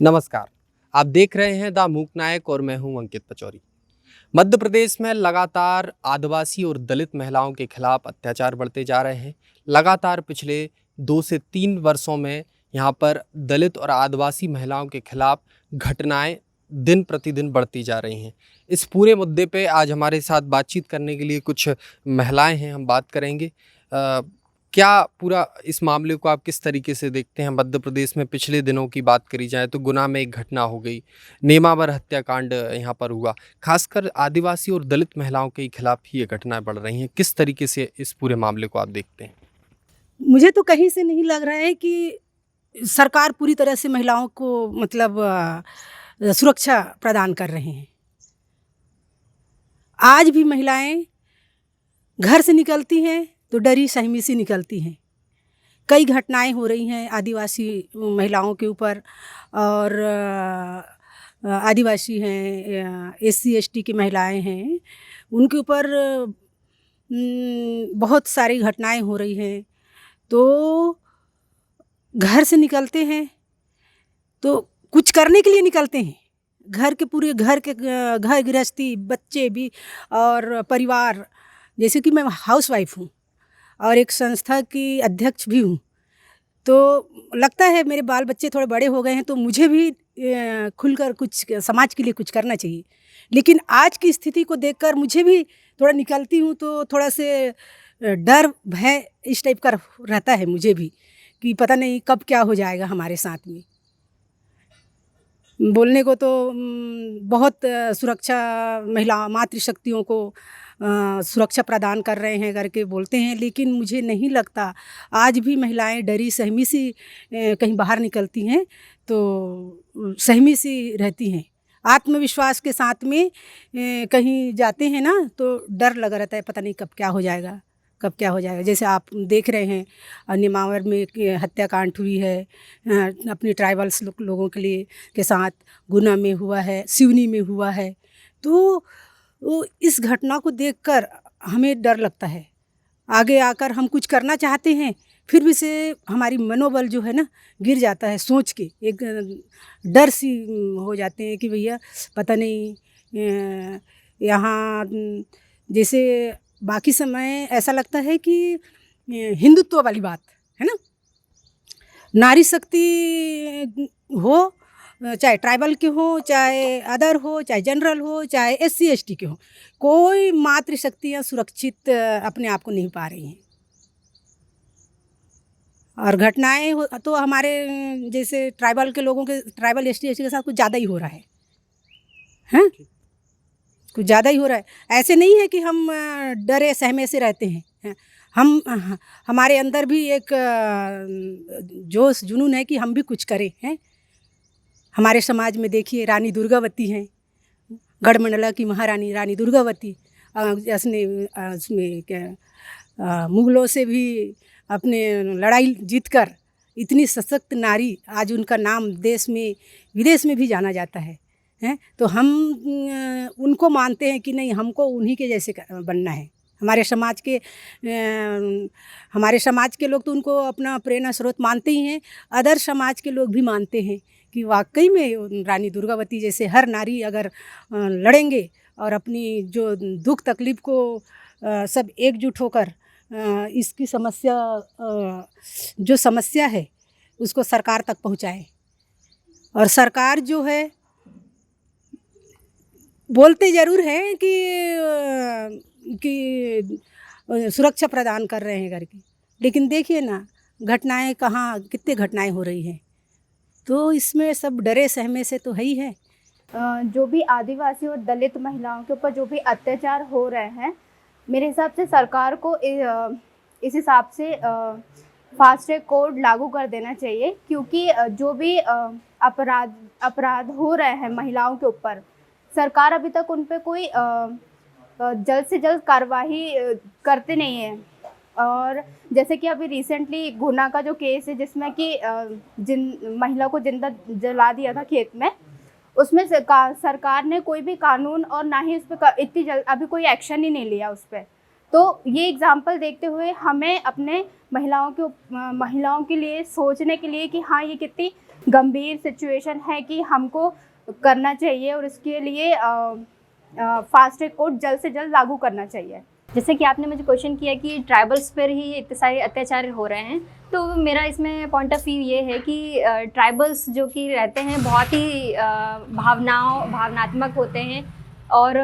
नमस्कार। आप देख रहे हैं द मूक नायक और मैं हूं अंकित पचौरी। मध्य प्रदेश में लगातार आदिवासी और दलित महिलाओं के खिलाफ अत्याचार बढ़ते जा रहे हैं। लगातार पिछले 2 से 3 वर्षों में यहां पर दलित और आदिवासी महिलाओं के खिलाफ घटनाएं दिन प्रतिदिन बढ़ती जा रही हैं। इस पूरे मुद्दे पे आज हमारे साथ बातचीत करने के लिए कुछ महिलाएं हैं, हम बात करेंगे। क्या पूरा इस मामले को आप किस तरीके से देखते हैं? मध्य प्रदेश में पिछले दिनों की बात करी जाए तो गुना में एक घटना हो गई, नेमावर हत्याकांड यहाँ पर हुआ। खासकर आदिवासी और दलित महिलाओं के खिलाफ ही ये घटनाएं बढ़ रही हैं। किस तरीके से इस पूरे मामले को आप देखते हैं? मुझे तो कहीं से नहीं लग रहा है कि सरकार पूरी तरह से महिलाओं को सुरक्षा प्रदान कर रहे हैं। आज भी महिलाएं घर से निकलती हैं तो डरी सहमी सी निकलती हैं। कई घटनाएं हो रही हैं आदिवासी महिलाओं के ऊपर, और आदिवासी हैं, एससी एसटी की महिलाएं हैं, उनके ऊपर बहुत सारी घटनाएं हो रही हैं। तो घर से निकलते हैं तो कुछ करने के लिए निकलते हैं। घर के घर गृहस्थी, बच्चे भी और परिवार, जैसे कि मैं हाउसवाइफ हूँ और एक संस्था की अध्यक्ष भी हूँ, तो लगता है मेरे बाल बच्चे थोड़े बड़े हो गए हैं तो मुझे भी खुलकर कुछ समाज के लिए कुछ करना चाहिए। लेकिन आज की स्थिति को देखकर मुझे भी थोड़ा निकलती हूँ तो थोड़ा से डर भय इस टाइप का रहता है मुझे भी, कि पता नहीं कब क्या हो जाएगा हमारे साथ में। बोलने को तो बहुत सुरक्षा महिला मातृशक्तियों को सुरक्षा प्रदान कर रहे हैं करके बोलते हैं, लेकिन मुझे नहीं लगता। आज भी महिलाएं डरी सहमी सी कहीं बाहर निकलती हैं तो सहमी सी रहती हैं। आत्मविश्वास के साथ में कहीं जाते हैं ना तो डर लगा रहता है, पता नहीं कब क्या हो जाएगा, कब क्या हो जाएगा। जैसे आप देख रहे हैं नेमावर में एक हत्याकांड हुई है अपने ट्राइबल्स लोगों के लिए के साथ, गुना में हुआ है, सिवनी में हुआ है। तो इस घटना को देखकर हमें डर लगता है। आगे आकर हम कुछ करना चाहते हैं, फिर भी से हमारी मनोबल जो है ना गिर जाता है। सोच के एक डर सी हो जाते हैं कि भैया पता नहीं यहाँ जैसे बाकी समय ऐसा लगता है कि हिंदुत्व वाली बात है ना, नारी शक्ति हो, चाहे ट्राइबल के हो, चाहे अदर हो, चाहे जनरल हो, चाहे एससी एसटी के हो, कोई मातृशक्तियाँ सुरक्षित अपने आप को नहीं पा रही हैं। और घटनाएं तो हमारे जैसे ट्राइबल के लोगों के, ट्राइबल एसटी एसटी के साथ कुछ ज़्यादा ही हो रहा है, हैं? कुछ ज़्यादा ही हो रहा है। ऐसे नहीं है कि हम डरे सहमे से रहते हैं। हम हमारे अंदर भी एक जोश जुनून है कि हम भी कुछ करें, हैं? हमारे समाज में देखिए रानी दुर्गावती हैं, गढ़मंडला की महारानी रानी दुर्गावती, उसमें क्या मुगलों से भी अपने लड़ाई जीतकर इतनी सशक्त नारी, आज उनका नाम देश में विदेश में भी जाना जाता है, हैं? तो हम उनको मानते हैं कि नहीं, हमको उन्हीं के जैसे बनना है। हमारे समाज के लोग तो उनको अपना प्रेरणा स्रोत मानते ही हैं। अदर समाज के लोग भी मानते हैं कि वाकई में रानी दुर्गावती जैसे हर नारी अगर लड़ेंगे और अपनी जो दुख तकलीफ़ को सब एकजुट होकर इसकी जो समस्या है उसको सरकार तक पहुँचाए। और सरकार जो है बोलते ज़रूर हैं कि सुरक्षा प्रदान कर रहे हैं करके, लेकिन देखिए ना घटनाएं कहाँ, कितने घटनाएं हो रही हैं। तो इसमें सब डरे सहमे से तो है ही है। जो भी आदिवासी और दलित महिलाओं के ऊपर जो भी अत्याचार हो रहे हैं, मेरे हिसाब से सरकार को इस हिसाब से फास्ट ट्रैक कोड लागू कर देना चाहिए, क्योंकि जो भी अपराध हो रहे हैं महिलाओं के ऊपर, सरकार अभी तक उन पे कोई जल्द से जल्द कार्रवाई करते नहीं है। और जैसे कि अभी रिसेंटली गुना का जो केस है जिसमें कि महिला को जिंदा जला दिया था खेत में, उसमें सरकार ने कोई भी कानून और ना ही उस पर इतनी जल्द अभी कोई एक्शन ही नहीं लिया उस पर। तो ये एग्जाम्पल देखते हुए हमें अपने महिलाओं के लिए सोचने के लिए कि हाँ ये कितनी गंभीर सिचुएशन है कि हमको करना चाहिए और इसके लिए फास्ट ट्रैक कोर्ट जल्द से जल्द लागू करना चाहिए। जैसे कि आपने मुझे क्वेश्चन किया कि ट्राइबल्स पर ही इतने सारे अत्याचार हो रहे हैं, तो मेरा इसमें पॉइंट ऑफ व्यू ये है कि ट्राइबल्स जो कि रहते हैं बहुत ही भावनात्मक होते हैं और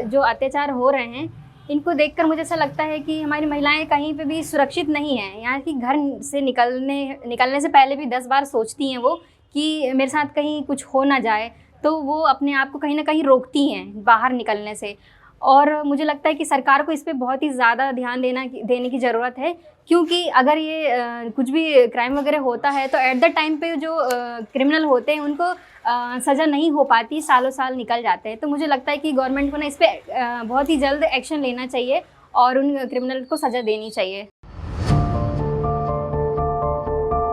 जो अत्याचार हो रहे हैं इनको देखकर मुझे ऐसा लगता है कि हमारी महिलाएं कहीं पे भी सुरक्षित नहीं हैं। यहाँ की घर से निकलने से पहले भी 10 बार सोचती हैं वो कि मेरे साथ कहीं कुछ हो ना जाए, तो वो अपने आप को कहीं ना कहीं रोकती हैं बाहर निकलने से। और मुझे लगता है कि सरकार को इस पे बहुत ही ज़्यादा ध्यान देने की ज़रूरत है, क्योंकि अगर ये कुछ भी क्राइम वगैरह होता है तो एट द टाइम पे जो क्रिमिनल होते हैं उनको सज़ा नहीं हो पाती, सालों साल निकल जाते हैं। तो मुझे लगता है कि गवर्नमेंट को ना इस पर बहुत ही जल्द एक्शन लेना चाहिए और उन क्रिमिनल को सज़ा देनी चाहिए।